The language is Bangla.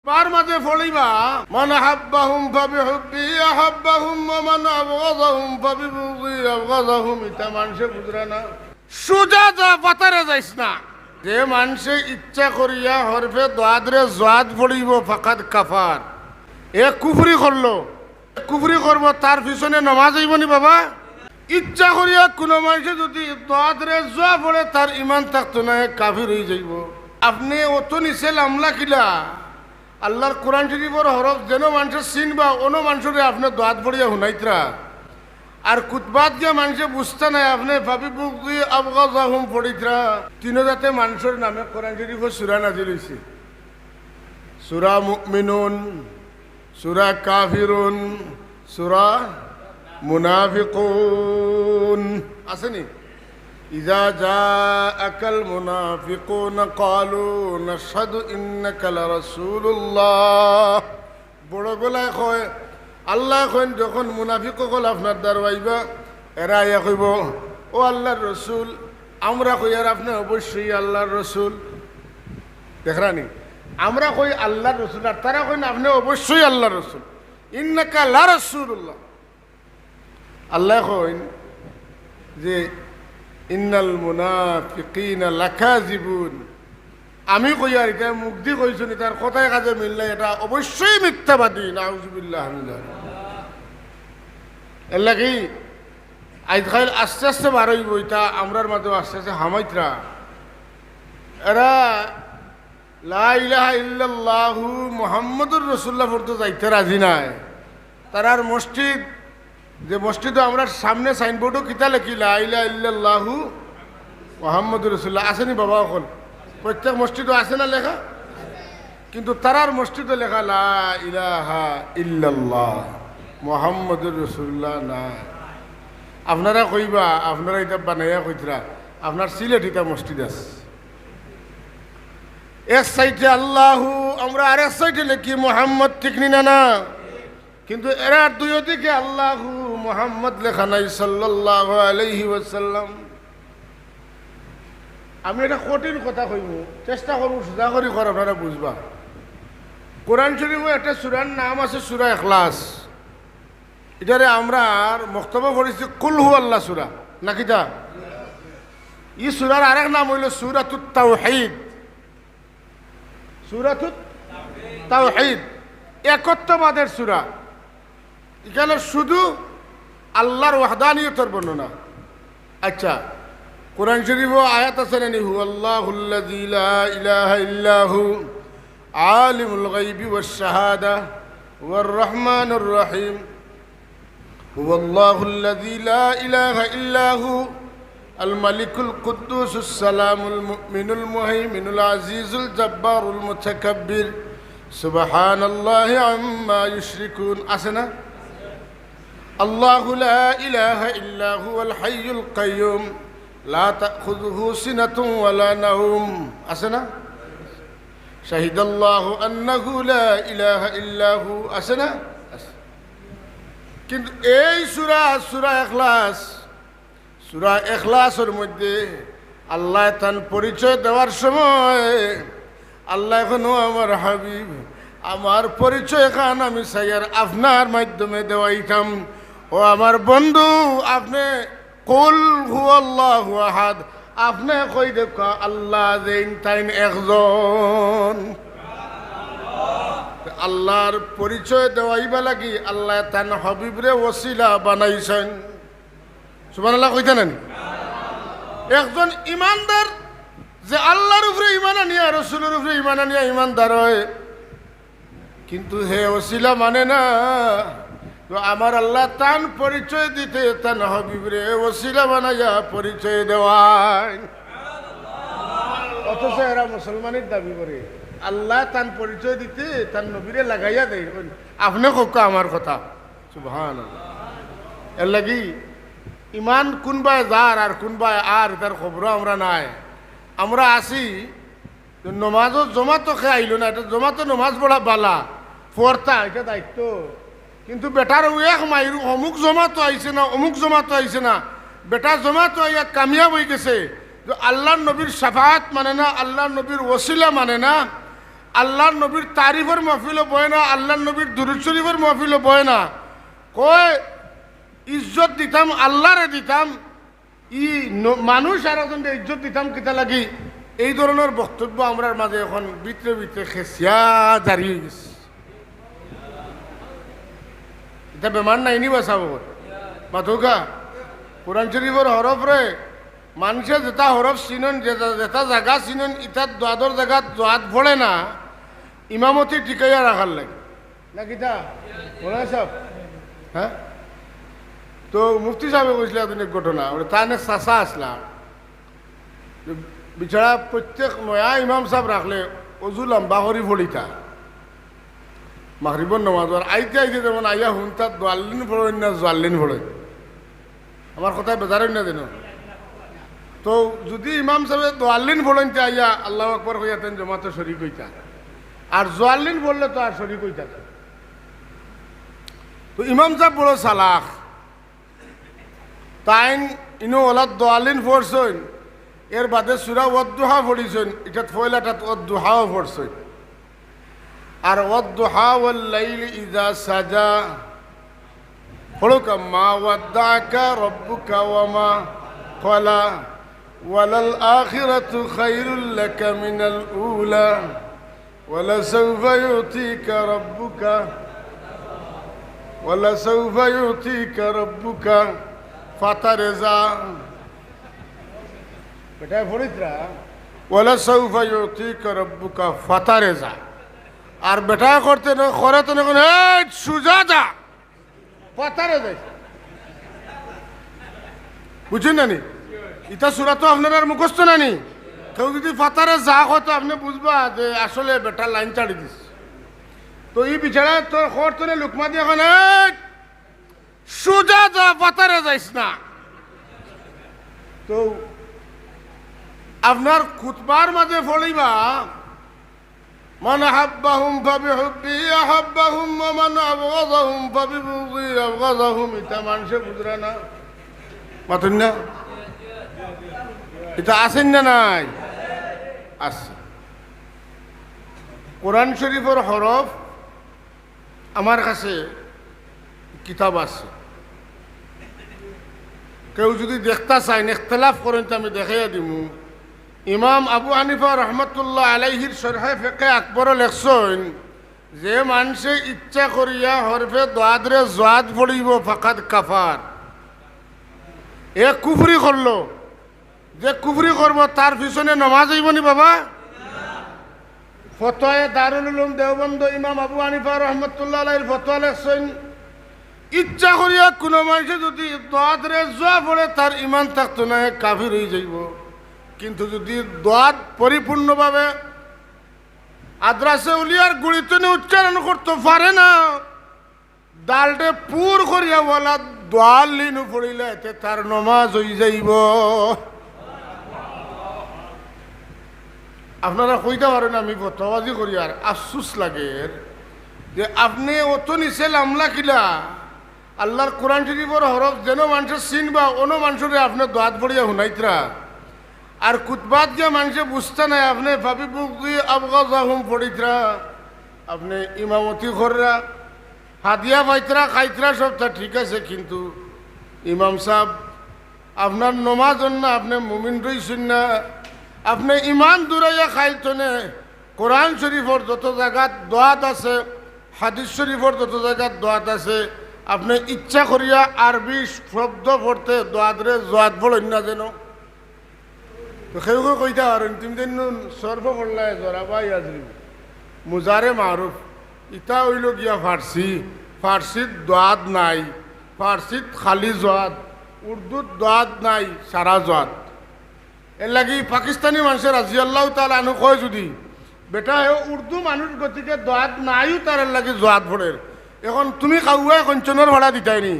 বার মাঝে ফলিবা মান আহাব্বাহুম ফাবিহুব্বি আহাব্বাহুম ওয়া মান আবগাযাহুম ফাবিবুগযি আবগাযাহুম। এটা মানুষে বুঝরা না, সোজা যা পাতারে যাইস না। যে মানুষে ইচ্ছা করিয়া হরফে দাদরে জাদ পড়িব ফাকাদ কাফার, এ কুফরি করলো। কুফরি করব, তার পিছনে নামাজ হইব নি বাবা? ইচ্ছা করিয়া কোনো মানুষে যদি দাদরে জা পড়ে তার ইমান থাকতো না, কাফির হয়ে যাইব। আপনি অত নিচে লামলা কিলা? আল্লাহর কোরআন শরীফের হরফ যেন মানুষের চিনবা, অন্য মানুষরে আপনি দাঁত পড়িয়া শুনাইতরা। আর কুতবাত গিয়া মানুষে বুঝতে নাই, আপনি ভাবি বুকি আবগাযাহুম পড়িতরা। তিনো যাতে মানুষের নামে কোরআন শরীফের সূরা নাজিল হইছে। সূরা মুমিনুন, সূরা কাফিরুন, সূরা মুনাফিকুন আসেনি? ইযা জাআকাল মুনাফিকুনা ক্বালু নাশহাদু ইন্নাকা লারাসূলুল্লাহ। বড় গলায় কয়, আল্লাহ কইন যখন মুনাফিক সকল আপনার দ্বার আইবা, এরা ইয়া কইব ও আল্লাহর রসুল। আমরা কই আর আপনি অবশ্যই আল্লাহর রসুল। দেখরানি, আমরা কই আল্লাহর রসুল আর তারা কইন আপনি অবশ্যই আল্লাহর রসুল। ইন্নাকা লারাসূলুল্লাহ। আল্লাহ কইন যে ইন্নাল মুনাফিকিনা লাকাযিবুন। আমি কই আর এটা মুগ্ধি কইছুন, তার কথায় কাজে মিল নাই, এটা অবশ্যই মিথ্যাবাদী। নাউযুবিল্লাহ মিন যালিক। এর লাগি আজকাল আস্তে আস্তে বাড়াইব, এটা আমরার মাঝে আস্তে আস্তে হামাইতরা। এরা লা ইলাহা ইল্লাল্লাহু মুহাম্মাদুর রাসূলুল্লাহ পড়তে যাইতে রাজি নাই। তারার মসজিদ, যে মসজিদে আমরা সামনে সাইনবোর্ডও কিতা লেখি লা ইলাহা ইল্লাল্লাহু মুহাম্মাদুর রাসূলুল্লাহ আসেনি বাবা? এখন প্রত্যেক মসজিদও আছে না লেখা? কিন্তু তারার মসজিদে লেখা লা ইলাহা ইল্লাল্লাহ মুহাম্মাদুর রাসূলুল্লাহ না। আপনারা কইবা, আপনারা এটা বানাইয়া কইতরা, আপনার সিলেট এটা মসজিদ আছে, এক সাইডে আল্লাহু, আমরা আর এক সাইডে লিখি মুহাম্মদ, ঠিক না? না, কিন্তু এরা দুই দিকে আল্লাহু মুহাম্মদ লেখা নাই সাল্লাল্লাহু আলাইহি ওয়াসাল্লাম। আমি এটা কঠিন কথা কইব, চেষ্টা করব সোজা করে কর, আপনারা বুঝবা। কোরআন শরীফে একটা সূরার নাম আছে সূরা ইখলাস। এটারে আমরা মুক্তবা করেছি কুল হু আল্লাহ সূরা, নাকি তা? এই সূরার আরেক নাম হইল সূরাতুত তাওহীদ। সূরাতুত তাওহীদ একত্ববাদের সূরা। এখানে শুধু আল্লাহর ওয়াহদানিয়তের বর্ণনা। আচ্ছা, কোরআন শরীফে আয়াত আছে না, হুয়াল্লাহুল্লাযী লা ইলাহা ইল্লাহু আলিমুল গায়বি ওয়াশ শাহাদা ওয়ার রহমানুর রহিম। হুয়াল্লাহুল্লাযী লা ইলাহা ইল্লাহু আল মালিকুল কুদ্দুসুস সালামুল মুমিনুল মুহাইমিনুল আজিজুল জব্বারুল মুতাকাব্বির সুবহানাল্লাহি আম্মা ইউশরিকুন। আছে না? আল্লাহু লা ইলাহা ইল্লা হুয়াল হাইয়ুল কাইয়্যুম লা তাখুযুহু সিনাতুন ওয়ালা নাওম। আছে না? শাহিদাল্লাহু আন্নাহু লা ইলাহা ইল্লা হু। আছে না? কিন্তু এই সূরা, সূরা ইখলাস, সূরা ইখলাসের মধ্যে আল্লাহ তার পরিচয় দেওয়ার সময় আল্লাহ এখনো আমার হাবিব, আমার পরিচয় খান আমি সাইয়ার আপনার মাধ্যমে দেওয়াইতাম। ও আমার বন্ধু, আপনি কুল হুয়াল্লাহু আহাদ, আপনি কই দেখা আল্লাহ যেন তাইন একজন। আল্লাহর পরিচয় দেওয়াইবা লাগি আল্লাহ তান হাবিবরে ওসিলা বানাইছেন। সুবহানাল্লাহ কইতেন না? একজন ইমানদার যে আল্লাহর উপরে ঈমান আনিয়া, রাসূলের উপরে ঈমান আনিয়া ইমানদার হয়, কিন্তু হে ওসিলা মানে না। তো আমার আল্লাহ তান পরিচয় দিতে তান হাবিবরে ওসিলা বানাইয়া পরিচয় দেওয়ায়। অথচ এরা মুসলমানের দাবি করে আল্লাহ তান পরিচয় দিতে তার নবীরে লাগাইয়া দেয়। আপনি কোকা আমার কথা, সুবহানাল্লাহ। এর লাগি ইমান কোনবায় যার আর কোনবায় আর, তার খবর আমরা নাই। আমরা আসি নমাজও জমাতো খেয়ে আইল না, এটা জমাতো নমাজ পড়া বালা পড়তা, এটা দায়িত্ব। কিন্তু বেটার এক মাইরু অমুক জমাতো আইছে না, অমুক জমাতো আইছে না, বেটা জমাতো আইয়া কামিয়াব হয়ে গেছে। আল্লাহর নবীর শাফাআত মানে না, আল্লাহর নবীর ওসিলা মানে না, আল্লাহর নবীর তারিফের মহফিলও বয় না, আল্লাহর নবীর দুরূদ শরীফের মহফিলও বয় না, কয় ইজ্জত দিতাম আল্লাহরে দিতাম, মানুষ আর একজনকে ইজ্জত দিতাম কিতা লাগি। এই ধরনের বক্তব্য আমরার মাঝে এখন ভিতরে ভিতরে খেসিয়া জারি হয়ে গেছে। এটা বেমার নাইনি বাঁচাব মাথুকা কোরআন শরীফের হরফ রে মানুষের যেটা হরফ চিনন, যেটা জায়গা চিনন, ইটার দ্বাদর জায়গাত জোয়াত পড়ে না, ইমামতি টিকাইয়া রাখার লাগে না কিতা বলে সব। হ্যাঁ, তো মুফতি সাহেব কইছিল আধুনিক ঘটনা, ওটা তার চাষা আসলা বিছাড়া প্রত্যেক নয়া ইমাম সাহেব রাখলে অজু লম্বা করি ফড়িতা মাগরিবর নামাজ আইতে আইতে যেমন আইয়া হুন তার দোয়াল্লিন ফোড়েন না জোয়াল্লিন ফোড়েন, আমার কথায় বেজারেন না যেন। তো যদি ইমাম সাহেব দোয়াল্লিন ফোড়েন আইয়া আল্লাহ আকবর হইয়াতেন জমাতে শরিক হইতা, আর জোয়াল্লিন বললে তো আর শরিক হইতা। তো ইমাম সাহেব বড় সালাখ, তাইন ইনো ওলাদ দোয়াল্লিন ফোড়ছেন, এর বাদে সুরা ওয়াদ্দুহা পড়িছেন, এটা ফয়লাটাত ওয়াদ্দুহাও পড়ছেন। আর ওয়াদ্দুহা ওয়াল লাইলি ইযা সাজা পড়ুকা মা ওয়াদ্দাকা রাব্বুকা ওয়া মা ক্বালা ওয়ালাল আখিরাতু খায়রুল লাকা মিনাল উলা ওয়ালাসাউফা ইউতিকা রাব্বুকা ফাতারজা। বেটা ফরিদরা ওয়ালাসাউফা ইউতিকা রাব্বুকা ফাতারজা। আর বেটা করতে না করে তো না সুজা যা পাতারে যাই, বুঝছেন না নি? ইটা সুরা তো আপনার মুখস্থ না নি, কেউ যদি পাতারে যা হয়তো আপনি বুঝবা যে আসলে বেটা লাইন চাড়ি দিস। তো এই বিচারা তোর খরচ লুকমা দিয়ে এখন সুজা যা পাতারে যাইস না। তো আপনার খুতবার মাঝে ফলিবা মান আহাব্বাহুম ফাবিহুব্বি আহাব্বাহুম ওয়া মান আবগাযাহুম ফাবিবুগযি আবগাযাহুম। এটা মানুষে বুঝরা না, মাতুন না? এটা আছেন না নাই? আছে। কোরআন শরীফের হরফ আমার কাছে কিতাব আছে, কেউ যদি দেখতে চাইন ইখতিলাফ করেন তো আমি দেখাইয়া দিমু। ইমাম আবু হানিফা রহমতুল্লাহ আলাইহির শরহে ফিকহে আকবর লেখছেন যে মানুষে ইচ্ছা করিয়া হরফে দোয়াদরে জোয়াদ পড়িব ফাকাদ কাফার, এ কুফরি করলো। যে কুফরি করব তার পিছনে নমাজ হইব নি বাবা? ফতোয়ায়ে দারুল উলুম দেওবন্দ ইমাম আবু হানিফা রহমতুল্লাহ আলাইহির ফতোয়া লেখছেন ইচ্ছা করিয়া কোনো মানুষে যদি দোয়াদরে জোয়া পড়ে তার ইমান থাকতো না, কাফির হয়ে যাইব। কিন্তু যদি দোয়াত পরিপূর্ণভাবে আদ্রাসে উলিয়ার গুড়িতে উচ্চারণ করতে পারে না, ডালটে পুর করিয়া বলা দোয়াল লিনু পড়িলে এতে তার নমাজ হয়ে যাইব। আপনারা কইতে পারেন আমি ফতোয়াজি করি, আর আফসুস লাগে যে আপনি অত নিচে লামলা কিলা আল্লাহর কোরআন শরীফের হরফ যেন মানুষের চিনবা অন্য মানুষরে আপনার দোয়াত পড়িয়া শুনাইতরা, আর কুতবাত যে মানুষে বুঝতে নাই আপনি ফাবিবুগযি আবগাযাহুম পড়িতরা, আপনি ইমামতি কররা হাদিয়া পাইতরা খাইতরা সবটা ঠিক আছে, কিন্তু ইমাম সাহেব আপনার নমাজ না, আপনি মুমিন রইছেন না, আপনি ইমান দূরাইয়া খাইতনে। কোরআন শরীফর যত জায়গাত দোয়াত আছে, হাদিস শরীফর যত জায়গাত দোয়াত আছে, আপনি ইচ্ছা করিয়া আরবি শব্দ পড়তে দোয়াদরে জোয়াত পড়েন না যেন। তো কেউ কেউ কইতে পারেন তুমি যেন সর্ব পড়লাই জরাবাই আজরি মুজারে মারুফ, ইটা হইল গিয়া ফার্সি, ফার্সিত দোয়াত নাই, ফার্সিত খালি জোয়াত, উর্দুত দোয়াত নাই সারা জোয়াত। এর লাগি পাকিস্তানি মানুষের রাজিয়াল্লাহু তাআলা আনহু কয় যদি বেটা হে উর্দু মানুষ গতিকে দোয়াত নাইও তার লাগি জোয়াত পড়ে। এখন তুমি কাউয়া কঞ্চনের ভাড়া দিতাই নি?